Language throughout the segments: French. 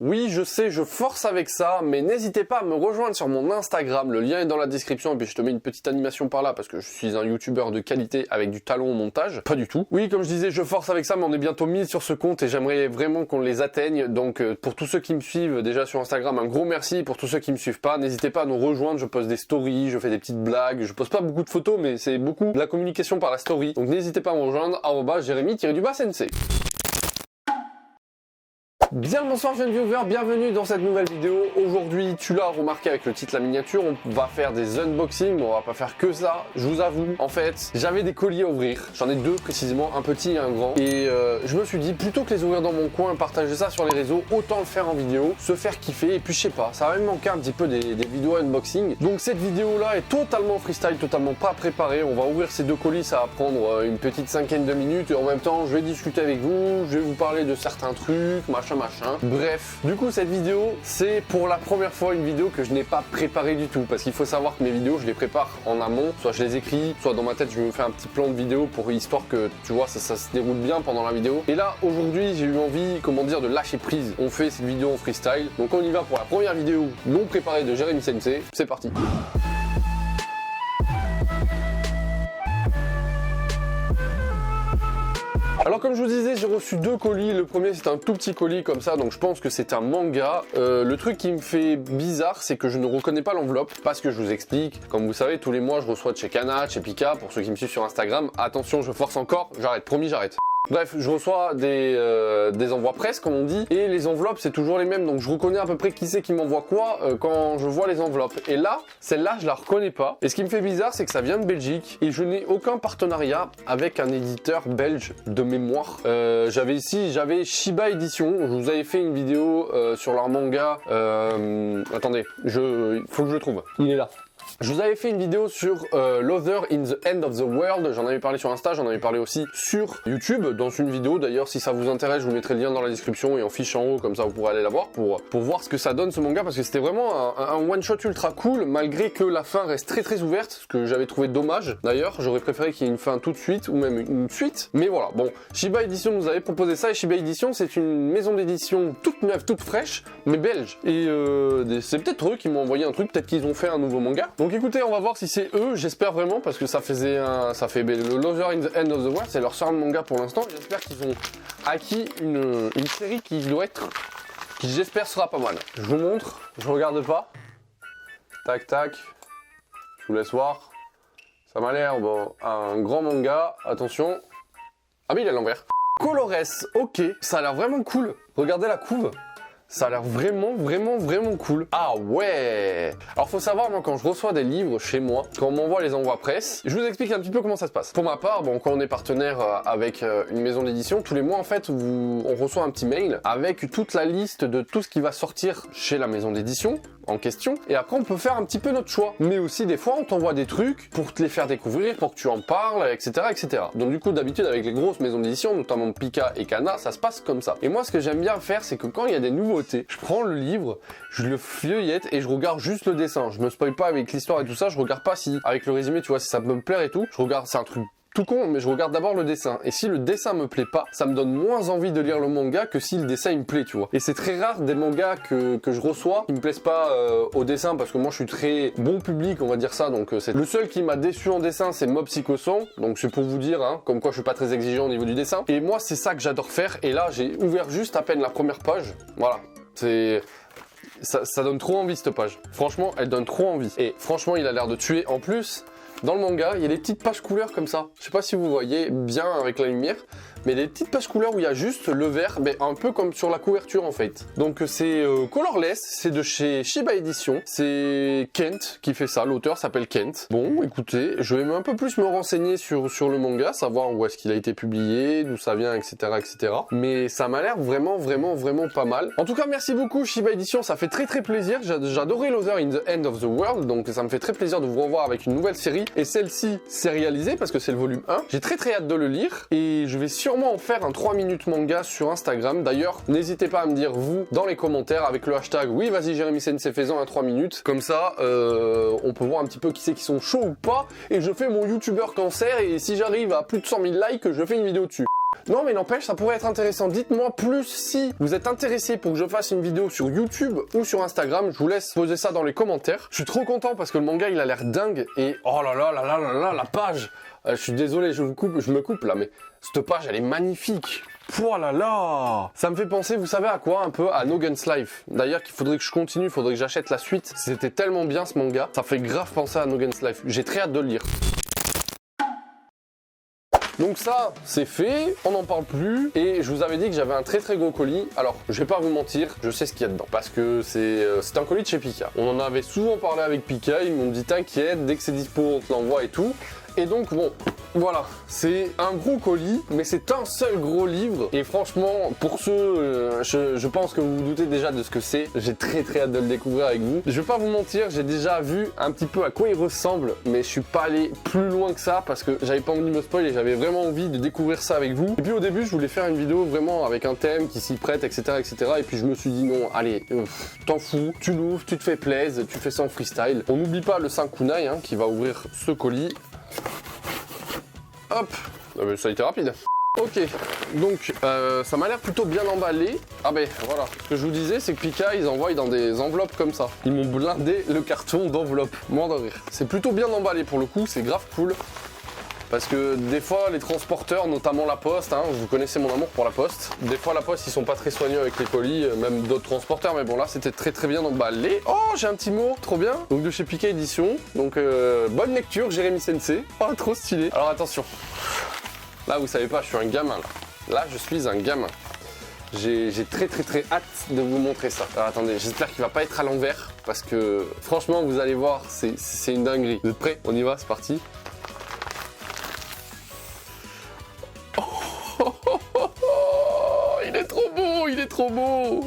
Oui, je sais, je force avec ça, mais n'hésitez pas à me rejoindre sur mon Instagram, le lien est dans la description, et puis je te mets une petite animation par là, parce que je suis un youtubeur de qualité avec du talent au montage. Pas du tout. Oui, comme je disais, je force avec ça, mais on est bientôt 1000 sur ce compte, et j'aimerais vraiment qu'on les atteigne, donc pour tous ceux qui me suivent déjà sur Instagram, un gros merci, pour tous ceux qui me suivent pas, n'hésitez pas à nous rejoindre, je poste des stories, je fais des petites blagues, je poste pas beaucoup de photos, mais c'est beaucoup de la communication par la story, donc n'hésitez pas à me rejoindre, @Jérémy_Sensei. Bien le bonsoir jeunes viewers, bienvenue dans cette nouvelle vidéo. Aujourd'hui, tu l'as remarqué avec le titre, la miniature, on va faire des unboxings, on va pas faire que ça, je vous avoue. En fait, j'avais des colis à ouvrir, j'en ai deux précisément, un petit et un grand. Et je me suis dit, plutôt que les ouvrir dans mon coin, partager ça sur les réseaux, autant le faire en vidéo, se faire kiffer. Et puis je sais pas, ça va même manquer un petit peu des vidéos unboxing. Donc cette vidéo là est totalement freestyle, totalement pas préparée. On va ouvrir ces deux colis, ça va prendre une petite cinquaine de minutes. Et en même temps, je vais discuter avec vous, je vais vous parler de certains trucs, machin. Bref, du coup cette vidéo c'est pour la première fois une vidéo que je n'ai pas préparée du tout, parce qu'il faut savoir que mes vidéos je les prépare en amont, soit je les écris, soit dans ma tête je me fais un petit plan de vidéo pour histoire que tu vois ça se déroule bien pendant la vidéo. Et là aujourd'hui j'ai eu envie, comment dire, de lâcher prise. On fait cette vidéo en freestyle, donc on y va pour la première vidéo non préparée de Jérémy Sensei. C'est parti. Alors comme je vous disais, j'ai reçu deux colis. Le premier c'est un tout petit colis comme ça, donc je pense que c'est un manga. Le truc qui me fait bizarre, c'est que je ne reconnais pas l'enveloppe, parce que je vous explique. Comme vous savez, tous les mois je reçois de chez Kana, de chez Pika, pour ceux qui me suivent sur Instagram. Attention, je force encore, j'arrête, promis j'arrête. Bref, je reçois des envois presse comme on dit, et les enveloppes c'est toujours les mêmes, donc je reconnais à peu près qui c'est qui m'envoie quoi quand je vois les enveloppes. Et là, celle-là je la reconnais pas, et ce qui me fait bizarre c'est que ça vient de Belgique, et je n'ai aucun partenariat avec un éditeur belge de mémoire. J'avais Shiba Edition, je vous avais fait une vidéo sur leur manga, attendez, faut que je le trouve, il est là. Je vous avais fait une vidéo sur Lover in the End of the World, j'en avais parlé sur Insta, j'en avais parlé aussi sur YouTube, dans une vidéo d'ailleurs, si ça vous intéresse, je vous mettrai le lien dans la description et en fiche en haut, comme ça vous pourrez aller la voir pour voir ce que ça donne ce manga, parce que c'était vraiment un one-shot ultra cool, malgré que la fin reste très ouverte, ce que j'avais trouvé dommage. D'ailleurs, j'aurais préféré qu'il y ait une fin tout de suite, ou même une suite, mais voilà. Bon, Shiba Edition nous avait proposé ça, et Shiba Edition c'est une maison d'édition toute neuve, toute fraîche, mais belge. Et c'est peut-être eux qui m'ont envoyé un truc, peut-être qu'ils ont fait un nouveau manga. Donc écoutez, on va voir si c'est eux, j'espère vraiment, parce que ça fait le Lover in the End of the World, c'est leur seul manga pour l'instant. J'espère qu'ils ont acquis une série qui doit être, qui j'espère sera pas mal. Je vous montre, je regarde pas. Tac tac, je vous laisse voir. Ça m'a l'air bon, un grand manga, attention. Ah mais il est à l'envers. Colores, ok, ça a l'air vraiment cool. Regardez la couve. Ça a l'air vraiment cool. Ah ouais. Alors faut savoir, moi quand je reçois des livres chez moi, quand on m'envoie les envois presse, je vous explique un petit peu comment ça se passe. Pour ma part, bon, quand on est partenaire avec une maison d'édition, tous les mois en fait, on reçoit un petit mail avec toute la liste de tout ce qui va sortir chez la maison d'édition en question, et après on peut faire un petit peu notre choix. Mais aussi des fois on t'envoie des trucs pour te les faire découvrir, pour que tu en parles, etc. Donc du coup d'habitude avec les grosses maisons d'édition, notamment Pika et Kana, ça se passe comme ça. Et moi ce que j'aime bien faire, c'est que quand il y a des nouveautés, je prends le livre, je le feuillette et je regarde juste le dessin. Je me spoil pas avec l'histoire et tout ça, je regarde pas si, avec le résumé tu vois, si ça peut me plaire et tout, je regarde, c'est un truc tout con, mais je regarde d'abord le dessin. Et si le dessin me plaît pas, ça me donne moins envie de lire le manga que si le dessin il me plaît, tu vois. Et c'est très rare des mangas que je reçois qui me plaisent pas au dessin, parce que moi je suis très bon public, on va dire ça. Donc c'est le seul qui m'a déçu en dessin, c'est Mob Psycho 100. Donc c'est pour vous dire, hein, comme quoi je suis pas très exigeant au niveau du dessin. Et moi c'est ça que j'adore faire. Et là j'ai ouvert juste à peine la première page. Voilà, c'est... Ça donne trop envie cette page. Franchement, elle donne trop envie. Et franchement, il a l'air de tuer. En plus, dans le manga, il y a des petites pages couleurs comme ça. Je sais pas si vous voyez bien avec la lumière, mais des petites pages couleurs où il y a juste le vert, mais un peu comme sur la couverture en fait. Donc c'est colorless, c'est de chez Shiba Edition. C'est Kent qui fait ça, l'auteur s'appelle Kent. Bon, écoutez, je vais un peu plus me renseigner sur le manga, savoir où est-ce qu'il a été publié, d'où ça vient, etc. Mais ça m'a l'air vraiment pas mal. En tout cas, merci beaucoup Shiba Edition, ça fait très plaisir. J'adorais Lover in the End of the World, donc ça me fait très plaisir de vous revoir avec une nouvelle série. Et celle-ci, sérialisée, parce que c'est le volume 1. J'ai très hâte de le lire, et je vais sûrement en faire un 3 minutes manga sur Instagram. D'ailleurs, n'hésitez pas à me dire, vous, dans les commentaires, avec le hashtag, oui, vas-y, Jérémy Sensei, fais-en un 3 minutes. Comme ça, on peut voir un petit peu qui c'est qui sont chauds ou pas, et je fais mon youtubeur cancer, et si j'arrive à plus de 100 000 likes, je fais une vidéo dessus. Non mais n'empêche, ça pourrait être intéressant. Dites-moi plus si vous êtes intéressé pour que je fasse une vidéo sur YouTube ou sur Instagram. Je vous laisse poser ça dans les commentaires. Je suis trop content parce que le manga il a l'air dingue et oh là là là là là là, la page. Je suis désolé, je me coupe là, mais cette page elle est magnifique. Oh là là! Ça me fait penser, vous savez à quoi? Un peu à No Guns Life. D'ailleurs, qu'il faudrait que je continue, il faudrait que j'achète la suite. C'était tellement bien ce manga, ça fait grave penser à No Guns Life. J'ai très hâte de le lire. Donc ça, c'est fait, on n'en parle plus, et je vous avais dit que j'avais un très très gros colis. Alors, je vais pas vous mentir, je sais ce qu'il y a dedans, parce que c'est un colis de chez Pika. On en avait souvent parlé avec Pika, ils m'ont dit t'inquiète, dès que c'est dispo, on te l'envoie et tout. Et donc bon, voilà, c'est un gros colis, mais c'est un seul gros livre. Et franchement, pour ceux, je pense que vous vous doutez déjà de ce que c'est. J'ai très très hâte de le découvrir avec vous. Je vais pas vous mentir, j'ai déjà vu un petit peu à quoi il ressemble, mais je suis pas allé plus loin que ça parce que j'avais pas envie de me spoil et j'avais vraiment envie de découvrir ça avec vous. Et puis au début, je voulais faire une vidéo vraiment avec un thème qui s'y prête, etc., etc. Et puis je me suis dit non, allez, t'en fous, tu l'ouvres, tu te fais plaisir, tu fais ça en freestyle. On n'oublie pas le 5 kunai qui va ouvrir ce colis. Hop, ça a été rapide. Ok, donc ça m'a l'air plutôt bien emballé. Ah ben voilà, ce que je vous disais, c'est que Pika, ils envoient dans des enveloppes comme ça. Ils m'ont blindé le carton d'enveloppe, mort de rire. C'est plutôt bien emballé pour le coup, c'est grave cool. Parce que des fois, les transporteurs, notamment la Poste, vous connaissez mon amour pour la Poste. Des fois, la Poste, ils sont pas très soigneux avec les colis, même d'autres transporteurs. Mais bon, là, c'était très très bien emballé. Oh, j'ai un petit mot, trop bien. Donc de chez Pika Édition. Donc bonne lecture, Jérémy Sensei. Oh, trop stylé. Alors attention. Là, vous savez pas, je suis un gamin. Là, je suis un gamin. J'ai très très très hâte de vous montrer ça. Alors attendez, j'espère qu'il va pas être à l'envers. Parce que franchement, vous allez voir, c'est une dinguerie. Vous êtes prêts? On y va, c'est parti. Il est trop beau, il est trop beau.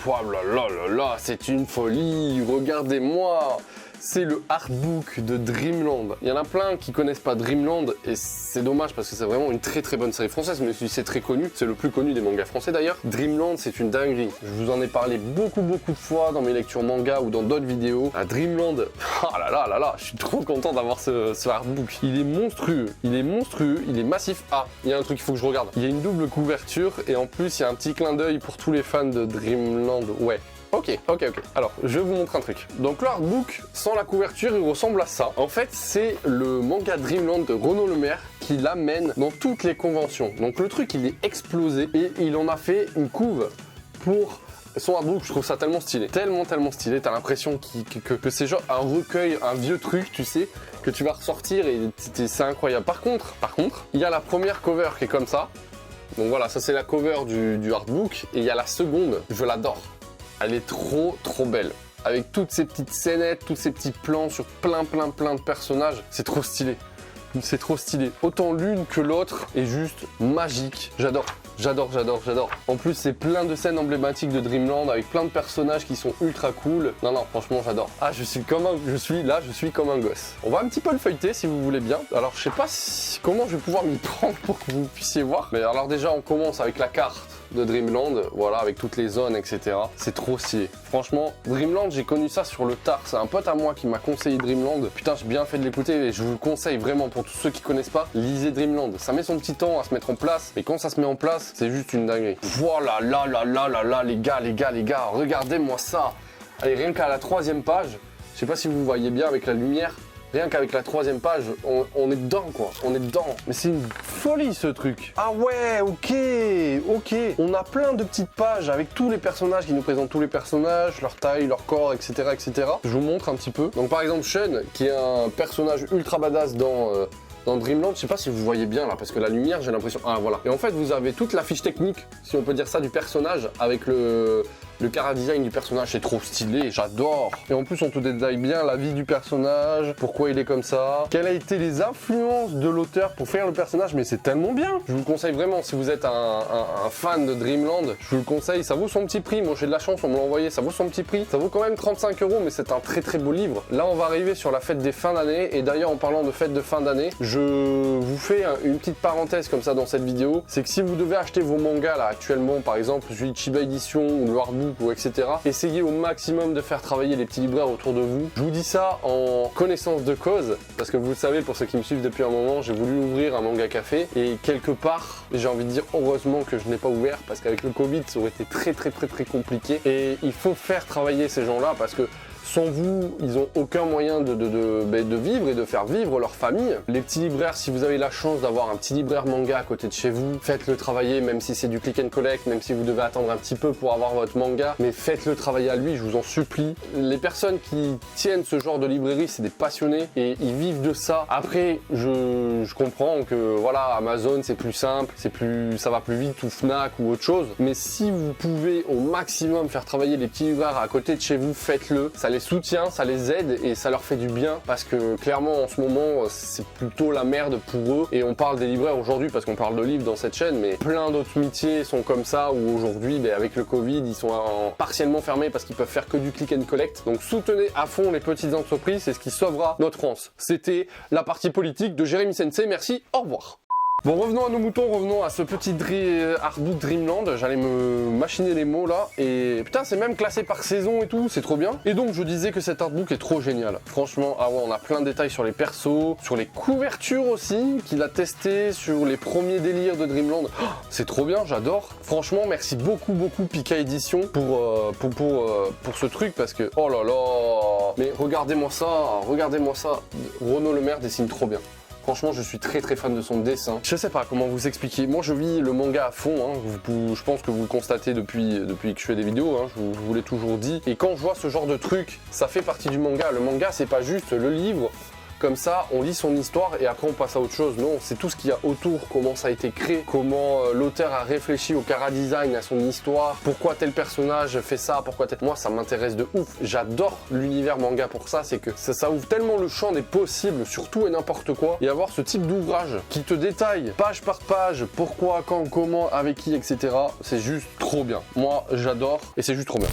Oh là là là là, c'est une folie. Regardez-moi. C'est le artbook de Dreamland. Il y en a plein qui connaissent pas Dreamland et c'est dommage parce que c'est vraiment une très très bonne série française, mais c'est très connu. C'est le plus connu des mangas français d'ailleurs. Dreamland, c'est une dinguerie. Je vous en ai parlé beaucoup de fois dans mes lectures manga ou dans d'autres vidéos. À Dreamland, oh là là là là, je suis trop content d'avoir ce artbook. Il est monstrueux, il est massif. Ah, il y a un truc qu'il faut que je regarde. Il y a une double couverture et en plus il y a un petit clin d'œil pour tous les fans de Dreamland. Ouais. Ok. Alors, je vais vous montrer un truc. Donc, le artbook, sans la couverture, il ressemble à ça. En fait, c'est le manga Dreamland de Renaud Lemaire qui l'amène dans toutes les conventions. Donc, le truc, il est explosé et il en a fait une couve pour son artbook. Je trouve ça tellement stylé. Tellement stylé. T'as l'impression que c'est genre un recueil, un vieux truc, tu sais, que tu vas ressortir et c'est incroyable. Par contre, il y a la première cover qui est comme ça. Donc, voilà, ça, c'est la cover du artbook. Et il y a la seconde. Je l'adore. Elle est trop belle. Avec toutes ces petites scénettes, tous ces petits plans sur plein de personnages. C'est trop stylé. C'est trop stylé. Autant l'une que l'autre est juste magique. J'adore. En plus, c'est plein de scènes emblématiques de Dreamland avec plein de personnages qui sont ultra cool. Non, franchement, j'adore. Ah, je suis comme un gosse. On va un petit peu le feuilleter si vous voulez bien. Alors, je sais pas comment je vais pouvoir m'y prendre pour que vous puissiez voir. Mais alors déjà, on commence avec la carte de Dreamland, voilà, avec toutes les zones, etc. C'est trop stylé. Franchement, Dreamland, j'ai connu ça sur le tard. C'est un pote à moi qui m'a conseillé Dreamland. Putain, j'ai bien fait de l'écouter et je vous le conseille vraiment pour tous ceux qui connaissent pas. Lisez Dreamland. Ça met son petit temps à se mettre en place, mais quand ça se met en place, c'est juste une dinguerie. Voilà, là, les gars, regardez-moi ça. Allez, rien qu'à la 3e page, je sais pas si vous voyez bien avec la lumière. Rien qu'avec la 3e page, on est dedans quoi, on est dedans. Mais c'est une folie ce truc. Ah ouais, ok. On a plein de petites pages avec tous les personnages qui nous présentent tous les personnages, leur taille, leur corps, etc. Je vous montre un petit peu. Donc par exemple Shun, qui est un personnage ultra badass dans Dreamland, je sais pas si vous voyez bien là, parce que la lumière, j'ai l'impression... Ah voilà. Et en fait, vous avez toute la fiche technique, si on peut dire ça, du personnage, avec le chara-design du personnage. C'est trop stylé, j'adore. Et en plus, on te détaille bien la vie du personnage, pourquoi il est comme ça, quelles a été les influences de l'auteur pour faire le personnage, mais c'est tellement bien. Je vous le conseille vraiment, si vous êtes un fan de Dreamland, je vous le conseille, ça vaut son petit prix. Moi, j'ai de la chance, on me l'a envoyé, ça vaut son petit prix. Ça vaut quand même 35 €, mais c'est un très beau livre. Là, on va arriver sur la fête des fins d'année, et d'ailleurs, en parlant de fête de fin d'année, je vous fais une petite parenthèse comme ça dans cette vidéo, c'est que si vous devez acheter vos mangas là actuellement, par exemple celui de Chiba Edition ou le Hardbook Facebook ou etc. Essayez au maximum de faire travailler les petits libraires autour de vous. Je vous dis ça en connaissance de cause, parce que vous le savez, pour ceux qui me suivent depuis un moment, j'ai voulu ouvrir un manga café, et quelque part, j'ai envie de dire heureusement que je n'ai pas ouvert, parce qu'avec le Covid, ça aurait été très compliqué, et il faut faire travailler ces gens-là, parce que sans vous, ils n'ont aucun moyen de vivre et de faire vivre leur famille. Les petits libraires, si vous avez la chance d'avoir un petit libraire manga à côté de chez vous, faites-le travailler, même si c'est du click and collect, même si vous devez attendre un petit peu pour avoir votre manga, mais faites-le travailler à lui, je vous en supplie. Les personnes qui tiennent ce genre de librairie, c'est des passionnés et ils vivent de ça. Après, je comprends que voilà, Amazon c'est plus simple, ça va plus vite, ou Fnac ou autre chose, mais si vous pouvez au maximum faire travailler les petits libraires à côté de chez vous, faites-le. Ça les soutient, ça les aide et ça leur fait du bien, parce que clairement en ce moment c'est plutôt la merde pour eux, et on parle des libraires aujourd'hui parce qu'on parle de livres dans cette chaîne, mais plein d'autres métiers sont comme ça, où aujourd'hui avec le Covid ils sont partiellement fermés parce qu'ils peuvent faire que du click and collect. Donc soutenez à fond les petites entreprises, c'est ce qui sauvera notre France. C'était la partie politique de Jérémy Sensei, merci, au revoir. Bon, revenons à nos moutons, revenons à ce petit artbook Dreamland. J'allais me machiner les mots là, et putain, c'est même classé par saison et tout, c'est trop bien. Et donc je disais que cet artbook est trop génial. Franchement, ah ouais, on a plein de détails sur les persos, sur les couvertures aussi, qu'il a testé, sur les premiers délires de Dreamland. Oh, c'est trop bien, j'adore. Franchement, merci beaucoup Pika Édition pour ce truc, parce que oh là là, mais regardez-moi ça. Renaud Lemaire dessine trop bien. Franchement, je suis très fan de son dessin. Je sais pas comment vous expliquer. Moi, je vis le manga à fond. Je pense que vous le constatez depuis que je fais des vidéos. Je vous l'ai toujours dit. Et quand je vois ce genre de truc, ça fait partie du manga. Le manga, c'est pas juste le livre. Comme ça, on lit son histoire et après on passe à autre chose. Non, c'est tout ce qu'il y a autour, comment ça a été créé, comment l'auteur a réfléchi au chara-design, à son histoire, pourquoi tel personnage fait ça, pourquoi tel... Moi, ça m'intéresse de ouf. J'adore l'univers manga pour ça, c'est que ça ouvre tellement le champ des possibles sur tout et n'importe quoi. Et avoir ce type d'ouvrage qui te détaille, page par page, pourquoi, quand, comment, avec qui, etc. C'est juste trop bien. Moi, j'adore et c'est juste trop bien.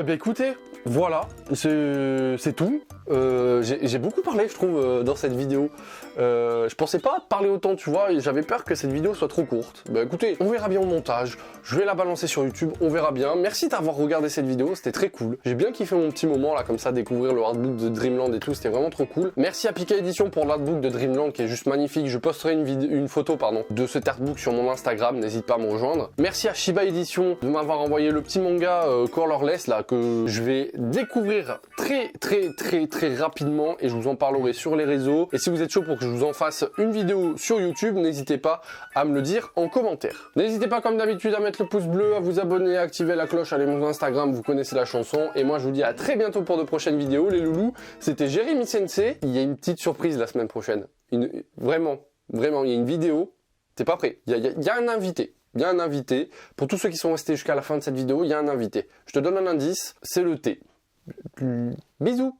Écoutez, voilà, c'est tout. J'ai beaucoup parlé, je trouve, dans cette vidéo. Je pensais pas parler autant, tu vois, et j'avais peur que cette vidéo soit trop courte. Écoutez, on verra bien au montage. Je vais la balancer sur YouTube, on verra bien. Merci d'avoir regardé cette vidéo, c'était très cool. J'ai bien kiffé mon petit moment là, comme ça, découvrir le artbook de Dreamland et tout, c'était vraiment trop cool. Merci à Pika Édition pour l'artbook de Dreamland qui est juste magnifique. Je posterai une photo de cet artbook sur mon Instagram, n'hésite pas à me rejoindre. Merci à Shiba Édition de m'avoir envoyé le petit manga Colorless là, que je vais découvrir très rapidement, et je vous en parlerai sur les réseaux. Et si vous êtes chaud pour que je vous en fasse une vidéo sur YouTube, n'hésitez pas à me le dire en commentaire. N'hésitez pas comme d'habitude à mettre le pouce bleu, à vous abonner, à activer la cloche, allez mon Instagram, vous connaissez la chanson. Et moi je vous dis à très bientôt pour de prochaines vidéos les loulous. C'était Jérémy Sensei. Il y a une petite surprise la semaine prochaine. Vraiment, il y a une vidéo. T'es pas prêt. Il y a un invité. Il y a un invité. Pour tous ceux qui sont restés jusqu'à la fin de cette vidéo, il y a un invité. Je te donne un indice, c'est le thé. Bisous.